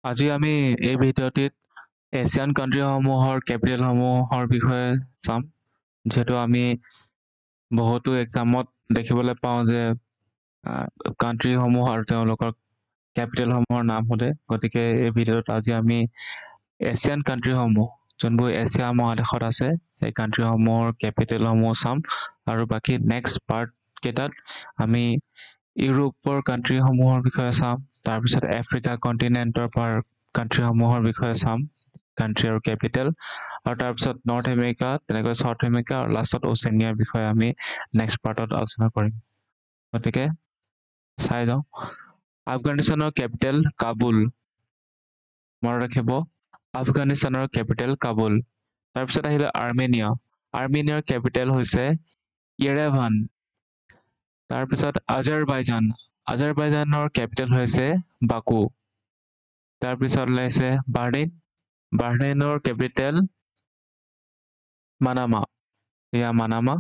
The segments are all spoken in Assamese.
আজি আমি এই ভিডিঅ'টিত এছিয়ান কাণ্ট্ৰিসমূহৰ কেপিটেলসমূহৰ বিষয়ে চাম। যিহেতু আমি বহুতো এক্সামত দেখিবলৈ পাওঁ যে কাণ্ট্ৰিসমূহ আৰু তেওঁলোকৰ কেপিটেলসমূহৰ নাম সোধে। গতিকে এই ভিডিঅ'ত আজি আমি এছিয়ান কাণ্ট্ৰিসমূহ যোনবোৰ এছিয়া মহাদেশত আছে সেই কাণ্ট্ৰিসমূহৰ কেপিটেলসমূহ চাম আৰু বাকী নেক্সট পাৰ্ট কেইটাত আমি ইউৰোপৰ কাণ্ট্ৰিসমূহৰ বিষয়ে চাম, তাৰপিছত আফ্ৰিকা কণ্টিনেণ্টৰ পৰা কাণ্ট্ৰিসমূহৰ বিষয়ে চাম, কাণ্ট্ৰি আৰু কেপিটেল, আৰু তাৰপিছত নৰ্থ আমেৰিকা, তেনেকৈ চাউথ আমেৰিকা আৰু লাষ্টত ওচেনিয়াৰ বিষয়ে আমি নেক্সট পাৰ্টত আলোচনা কৰিম। গতিকে চাই যাওঁ। আফগানিস্তানৰ কেপিটেল কাবুল, মনত ৰাখিব আফগানিস্তানৰ কেপিটেল কাবুল। তাৰপিছত আহিলে আৰ্মেনিয়া, আৰ্মেনিয়াৰ কেপিটেল হৈছে ইয়েৰেভান। তাৰপিছত আজাৰবাইজান, আজাৰবাইজানৰ কেপিটেল হৈছে বাকু। তাৰপিছত ওলাইছে বাহৰেইন, বাহৰেইনৰ কেপিটেল মানামা, এয়া মানামা।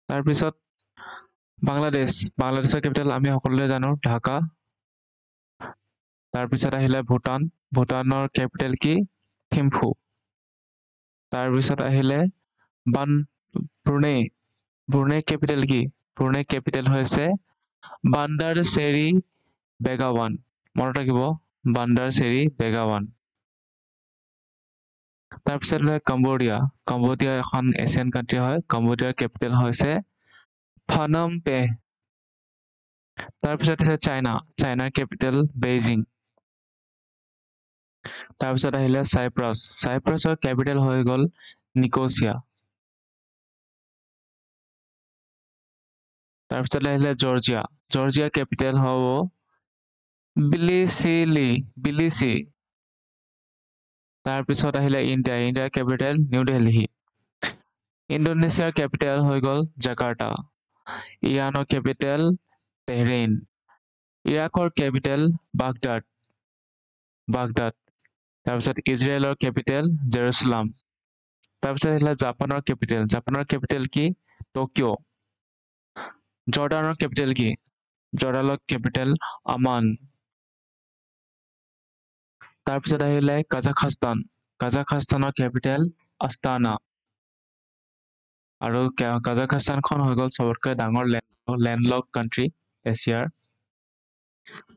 তাৰপিছত বাংলাদেশ, বাংলাদেশৰ কেপিটেল আমি সকলোৱে জানো ঢাকা। তাৰপিছত আহিলে ভূটান, ভূটানৰ কেপিটেল কি থিম্ফু। তাৰপিছত আহিলে ব্ৰুনেই, ব্ৰুনেইৰ কেপিটেল কি? ব্ৰুনেইৰ কেপিটেল হৈছে বান্দাৰ চেৰি বেগাৱান, মনত ৰাখিব বান্দাৰ চেৰি বেগাৱান। তাৰপিছত কম্বোডিয়া, কম্বোডিয়া এখন এছিয়ান কাণ্ট্ৰি হয়। কম্বোডিয়াৰ কেপিটেল হৈছে ফনম পেহ। তাৰপিছত আছে চাইনা, চাইনাৰ কেপিটেল বেইজিং। তাৰপিছত আহিলে চাইপ্ৰাছ, চাইপ্ৰাছৰ কেপিটেল হৈ গ'ল নিকোচিয়া। তাৰপিছত আহিলে জৰ্জিয়া, জৰ্জিয়াৰ কেপিটেল হ'ব বিলিচি। তাৰপিছত আহিলে ইণ্ডিয়া, ইণ্ডিয়াৰ কেপিটেল নিউ দিল্লী। ইণ্ডোনেছিয়াৰ কেপিটেল হৈ গ'ল জাকাৰ্টা। ইৰাণৰ কেপিটেল তেহৰেইন। ইৰাকৰ কেপিটেল বাগদাদ। তাৰপিছত ইজৰাইলৰ কেপিটেল জেৰুচালাম। তাৰপিছত আহিলে জাপানৰ কেপিটেল, জাপানৰ কেপিটেল কি টকিঅ'। জৰ্ডানৰ কেপিটেল কি? জৰ্ডানৰ কেপিটেল আমান। তাৰপিছত আহিলে কাজাখস্তান, কাজাখস্তানৰ কেপিটেল আস্তানা। আৰু কাজাখস্তানখন হৈ গ'ল চবতকৈ ডাঙৰ লেণ্ডলক কাণ্ট্ৰি এছিয়াৰ।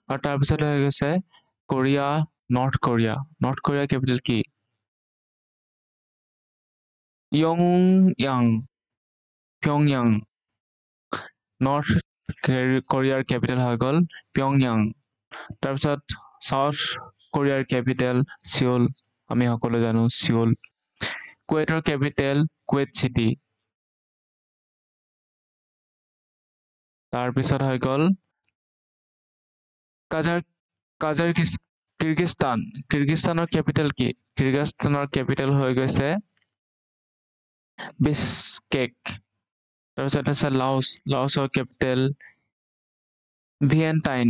আৰু তাৰপিছত হৈ গৈছে কোৰিয়া, নৰ্থ কোৰিয়া, নৰ্থ কোৰিয়াৰ কেপিটেল কি পিয়ংয়াং। নৰ্থ কোৰিয়াৰ কেপিটেল হৈ গ'ল পিয়ংয়াং। তাৰপিছত চাউথ কোৰিয়াৰ কেপিটেল ছিউল, আমি সকলোৱে জানো ছিউল। কুৱেইটৰ কেপিটেল কুৱেইট চিটি। তাৰপিছত হৈ গ'ল কিৰ্গিস্তান, কিৰ্গিস্তানৰ কেপিটেল কি? কিৰ্গিস্তানৰ কেপিটেল হৈ গৈছে বিছকেক। তাৰপিছত আছে লাওছ, লাওছৰ কেপিটেল ভিয়েণ্টাইন।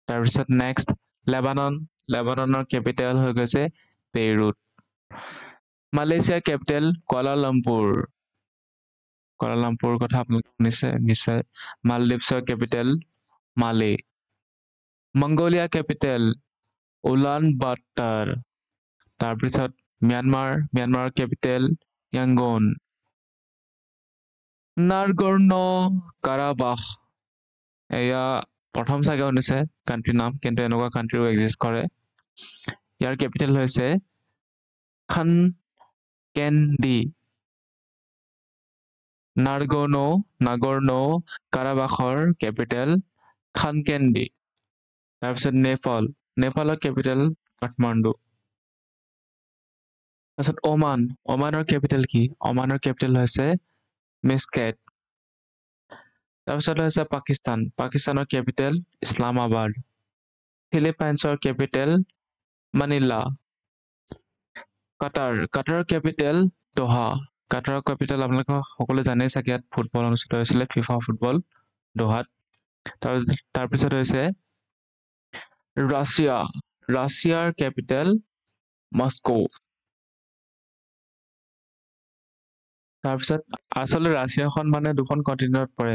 তাৰপিছত নেক্সট লেবানন, লেবাননৰ কেপিটেল হৈ গৈছে বেইৰুট। মালয়েছিয়াৰ কেপিটেল কুৱালালামপুৰ, কুৱালালামপুৰৰ কথা আপোনালোকে শুনিছে নিশ্চয়। মালদ্বীপছৰ কেপিটেল মালে। মংগোলিয়া কেপিটেল উলান বাটাৰ। তাৰপিছত ম্যানমাৰৰ কেপিটেল য়াংগুন। নাগৰ্ণ কাৰাবাখ, এয়া প্ৰথম চাগে শুনিছে কাণ্ট্ৰিৰ নাম, কিন্তু এনেকুৱা কাণ্ট্ৰিও এক্সিষ্ট কৰে। ইয়াৰ কেপিটেল হৈছে খানকেন্দি। নাগৰ্ণ কাৰাবাখৰ কেপিটেল খানকেন্দি। তাৰপিছত নেপাল, নেপালৰ কেপিটেল কাঠমাণ্ডু। তাৰপিছত ওমান, ওমানৰ কেপিটেল কি? ওমানৰ কেপিটেল হৈছে মিস্কেট। তাৰপিছত হৈছে পাকিস্তান, পাকিস্তানৰ কেপিটেল ইছলামাবাদ। ফিলিপাইনছৰ কেপিটেল মানিলা। কাটাৰৰ কেপিটেল দোহা। কাটাৰৰ কেপিটেল আপোনালোকে সকলোৱে জানেই চাগে, ইয়াত ফুটবল অনুষ্ঠিত হৈছিলে, ফিফা ফুটবল দোহাত। তাৰপিছত হৈছে ৰাছিয়া, ৰাছিয়াৰ কেপিটেল মস্কো। তাৰপিছত আচলতে ৰাছিয়াখন মানে দুখন কণ্টিনেণ্টত পৰে,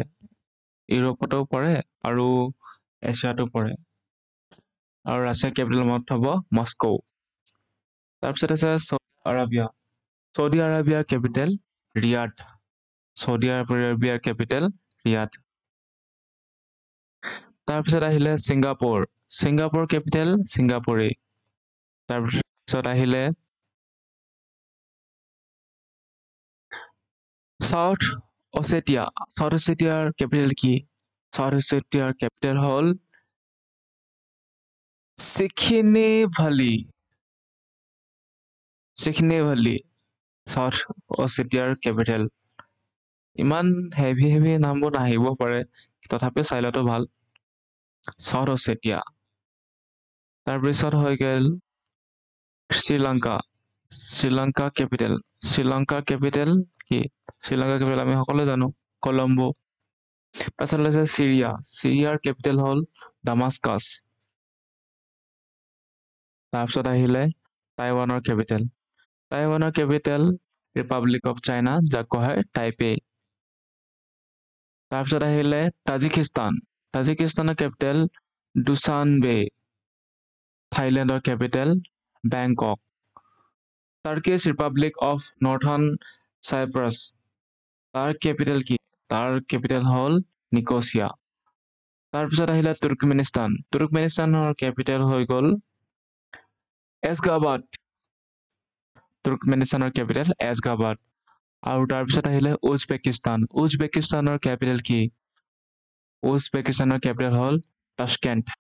ইউৰোপতো পৰে আৰু এছিয়াতো পৰে। আৰু ৰাছিয়াৰ কেপিটেল মত হ'ব মস্কো। তাৰপিছত আছে চৌদি আৰবিয়া। চৌদি আৰবিয়াৰ কেপিটেল ৰিয়াদ। চৌদি আৰবিয়াৰ কেপিটেল ৰিয়াদ। তাৰপিছত আহিলে ছিংগাপুৰ। ছিংগাপুৰ কেপিটেল ছিংগাপুৰে। তাৰপিছত আহিলে সাউথ অছেটিয়া। সাউথ অছেটিয়াৰ কেপিটেল কি? সাউথ অছেটিয়াৰ কেপিটেল হ'ল চিখিনেভালি। চিখিনেভালি সাউথ অছেটিয়াৰ কেপিটেল। ইমান হেভি নামবোৰ নাহিব পাৰে, তথাপিও চাই লোৱাটো ভাল। South Ossetia. তাৰপিছত হৈ গ'ল শ্ৰীলংকা। শ্ৰীলংকা কেপিটেল। শ্ৰীলংকাৰ কেপিটেল কি? শ্ৰীলংকাৰ কেপিটেল আমি সকলোৱে জানো, কলম্বো। তাৰপিছত আছে চিৰিয়া। চিৰিয়াৰ কেপিটেল হ'ল ডামাস্কাছ। তাৰপিছত আহিলে টাইৱানৰ কেপিটেল। টাইৱানৰ কেপিটেল ৰিপাব্লিক অফ চাইনা, যাক কোৱা হয় টাইপে। তাৰপিছত আহিলে তাজিকিস্তান। তাজিকিস্তানৰ capital Dushanbe. থাইলেণ্ডৰ capital Bangkok. Turkish republic of northern Cyprus. তাৰ কেপিটেল কি? তাৰ কেপিটেল হ'ল নিকোচিয়া। তাৰপিছত আহিলে তুৰ্কমেনিস্তান। তুৰ্কমেনিস্তানৰ কেপিটেল হৈ গ'ল এছগাবাদ। তুৰ্কমেনিস্তানৰ কেপিটেল এছগাবাদ। আৰু তাৰপিছত আহিলে উজবেকিস্তান। উজবেকিস্তানৰ কেপিটেল কি? উজবেকিস্তানৰ কেপিটেল হ'ল তাছকেণ্ট।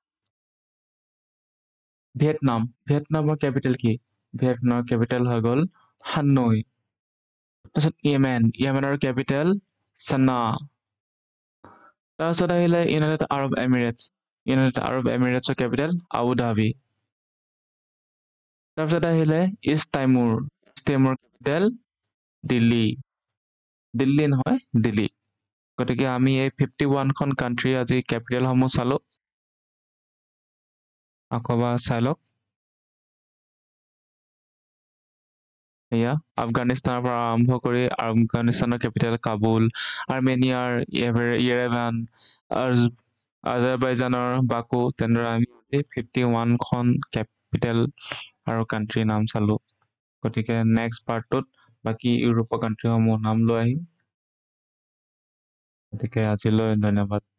ভিয়েটনাম। ভিয়েটনামৰ কেপিটেল কি? ভিয়েটনামৰ কেপিটেল হৈ গ'ল হানৈ। তাৰপিছত ইয়েমেনৰ কেপিটেল চানা। তাৰপিছত আহিলে united Arab Emirates. United Arab এমিৰেটছৰ কেপিটেল আবু ধাবি। তাৰপিছত আহিলে east Timor. East Timor capital Delhi. Delhi নহয়, দিল্লী। গতিকে আমি এই 51খন কাণ্ট্ৰি আজি কেপিটেলসমূহ চালো। আকৌ এবাৰ চাই লওক। এয়া আফগানিস্তানৰ পৰা আৰম্ভ কৰি আফগানিস্তানৰ কেপিটেল কাবুল, আৰ্মেনিয়াৰ ইয়েৰেভান, আজাৰবাইজানৰ বাকু। তেনেদৰে আমি 51খন কেপিটেল আৰু কাণ্ট্ৰিৰ নাম চালো। গতিকে নেক্সট পাৰ্টটোত বাকী ইউৰোপৰ কাণ্ট্ৰিসমূহ নাম লৈ আহিম। গতিকে আজিলৈ ধন্যবাদ।